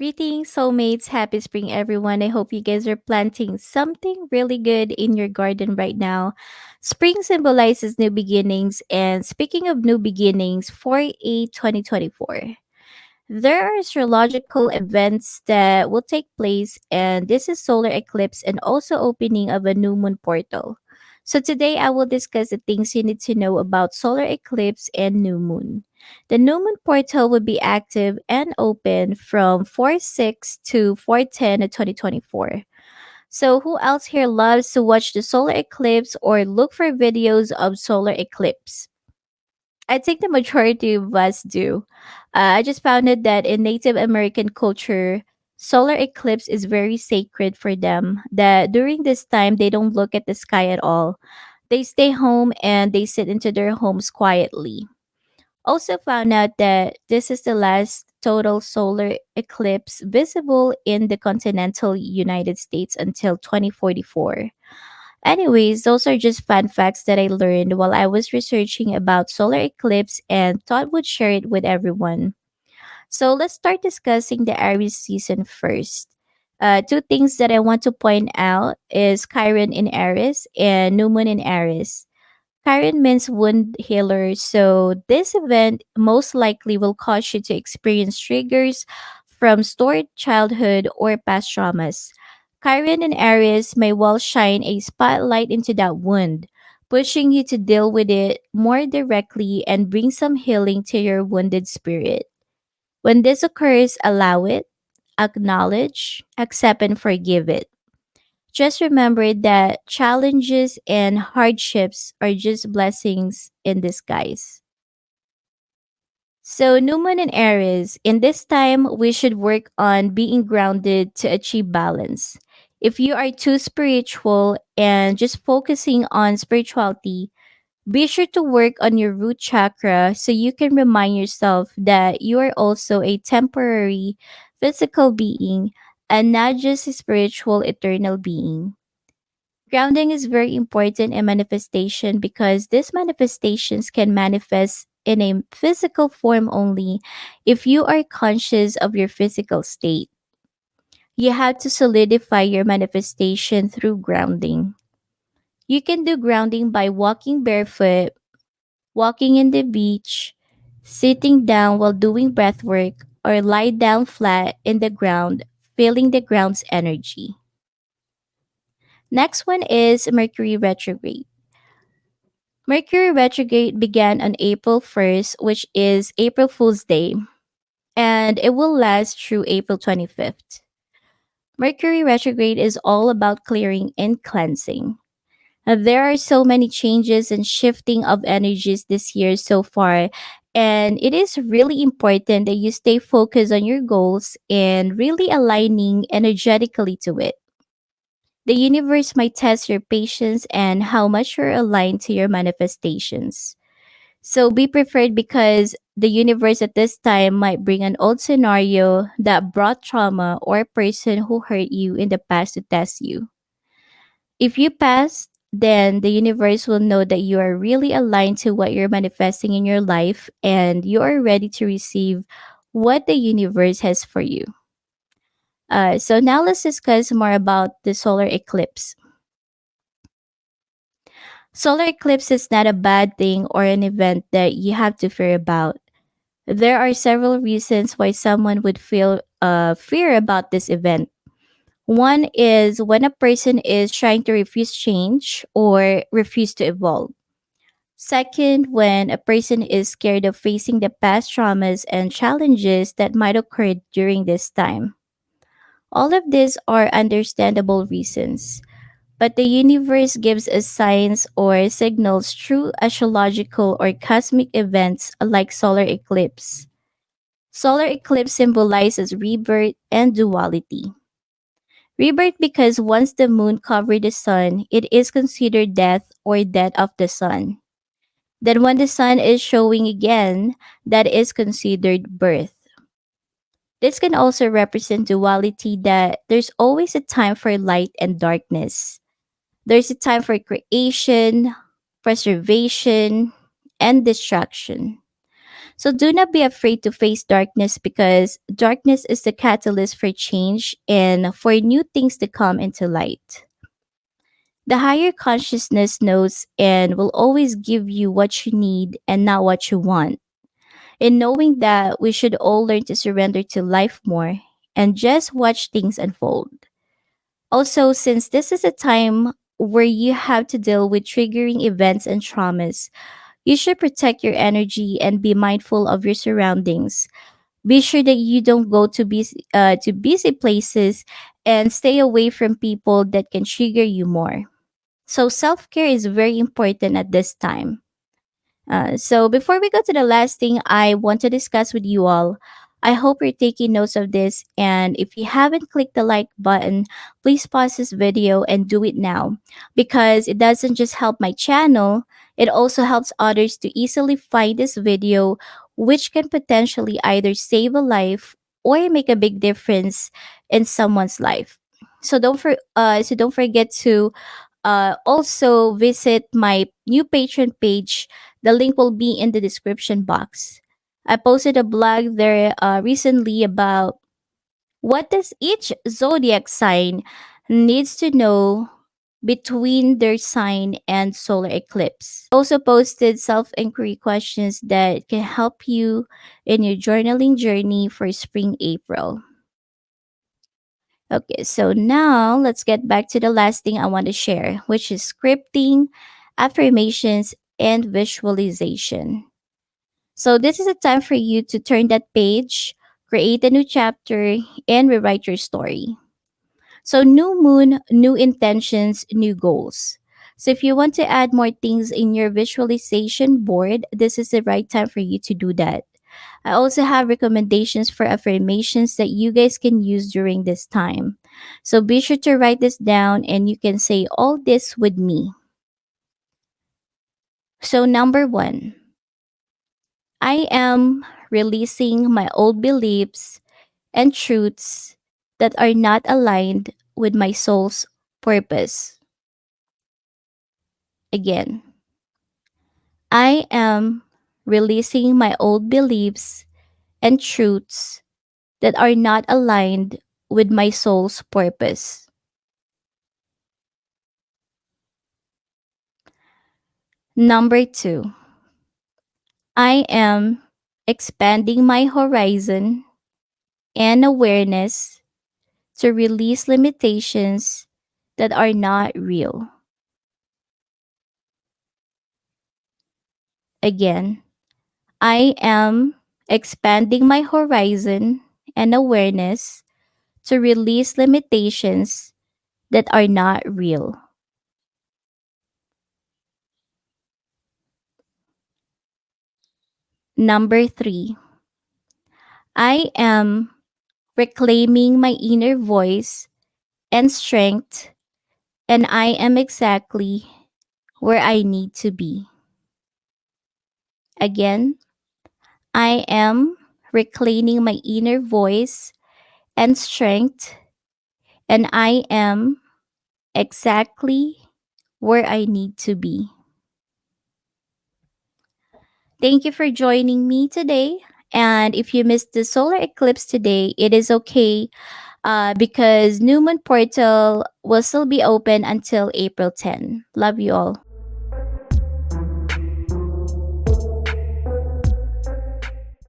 Greetings, soulmates. Happy spring, everyone. I hope you guys are planting something really good in your garden right now. Spring symbolizes new beginnings, and speaking of new beginnings, for a 2024, there are astrological events that will take place, and this is solar eclipse and also opening of a new moon portal. So today I will discuss the things you need to know about solar eclipse and new moon. The new moon portal will be active and open from 4/6 to 4/10 of 2024. So who else here loves to watch the solar eclipse or look for videos of solar eclipse? I think the majority of us do. I just found it that in Native American culture, solar eclipse is very sacred for them. That during this time, they don't look at the sky at all. They stay home and they sit into their homes quietly. Also found out that this is the last total solar eclipse visible in the continental United States until 2044. Anyways, those are just fun facts that I learned while I was researching about solar eclipse and thought would share it with everyone. So let's start discussing the Aries season first. Two things that I want to point out is Chiron in Aries and New Moon in Aries. Chiron means wound healer, so this event most likely will cause you to experience triggers from stored childhood or past traumas. Chiron and Aries may well shine a spotlight into that wound, pushing you to deal with it more directly and bring some healing to your wounded spirit. When this occurs, allow it, acknowledge, accept, and forgive it. Just remember that challenges and hardships are just blessings in disguise. So, Newman and Aries, in this time, we should work on being grounded to achieve balance. If you are too spiritual and just focusing on spirituality, be sure to work on your root chakra so you can remind yourself that you are also a temporary physical being and not just a spiritual eternal being. Grounding is very important in manifestation because these manifestations can manifest in a physical form only if you are conscious of your physical state. You have to solidify your manifestation through grounding. You can do grounding by walking barefoot, walking in the beach, sitting down while doing breath work, or lie down flat in the ground, feeling the ground's energy. Next one is Mercury retrograde. Mercury retrograde began on April 1st, which is April Fool's Day, and it will last through April 25th. Mercury retrograde is all about clearing and cleansing. There are so many changes and shifting of energies this year so far, and it is really important that you stay focused on your goals and really aligning energetically to it. The universe might test your patience and how much you're aligned to your manifestations. So be prepared because the universe at this time might bring an old scenario that brought trauma or a person who hurt you in the past to test you. If you pass, then the universe will know that you are really aligned to what you're manifesting in your life and you are ready to receive what the universe has for you. So now let's discuss more about the solar eclipse. Solar eclipse is not a bad thing or an event that you have to fear about. There are several reasons why someone would feel fear about this event. One is when a person is trying to refuse change or refuse to evolve. Second, when a person is scared of facing the past traumas and challenges that might occur during this time. All of these are understandable reasons, but the universe gives us signs or signals through astrological or cosmic events like solar eclipse. Solar eclipse symbolizes rebirth and duality. Rebirth because once the moon covered the sun, it is considered death or death of the sun. Then when the sun is showing again, that is considered birth. This can also represent duality that there's always a time for light and darkness. There's a time for creation, preservation, and destruction. So do not be afraid to face darkness because darkness is the catalyst for change and for new things to come into light. The higher consciousness knows and will always give you what you need and not what you want. In knowing that we should all learn to surrender to life more and just watch things unfold. Also, since this is a time where you have to deal with triggering events and traumas, you should protect your energy and be mindful of your surroundings. Be sure that you don't go to busy places and stay away from people that can trigger you more. So self-care is very important at this time. So before we go to the last thing I want to discuss with you all, I hope you're taking notes of this. And if you haven't clicked the like button, please pause this video and do it now because it doesn't just help my channel, it also helps others to easily find this video, which can potentially either save a life or make a big difference in someone's life. So don't forget to also visit my new patron page. The link will be in the description box. I posted a blog there recently about what does each zodiac sign needs to know between their sign and solar eclipse. I also posted self-inquiry questions that can help you in your journaling journey for spring April. Okay, so now let's get back to the last thing I want to share, which is scripting, affirmations, and visualization. So, this is a time for you to turn that page, create a new chapter, and rewrite your story. So, new moon, new intentions, new goals. So, if you want to add more things in your visualization board, this is the right time for you to do that. I also have recommendations for affirmations that you guys can use during this time. So be sure to write this down and you can say all this with me. So, number one, I am releasing my old beliefs and truths that are not aligned with my soul's purpose. Again, I am releasing my old beliefs and truths that are not aligned with my soul's purpose. Number two, I am expanding my horizon and awareness to release limitations that are not real. Again, I am expanding my horizon and awareness to release limitations that are not real. Number three, I am reclaiming my inner voice and strength, and I am exactly where I need to be. Again, I am reclaiming my inner voice and strength, and I am exactly where I need to be. Thank you for joining me today. And if you missed the solar eclipse today, it is okay because New Moon Portal will still be open until April 10. Love you all.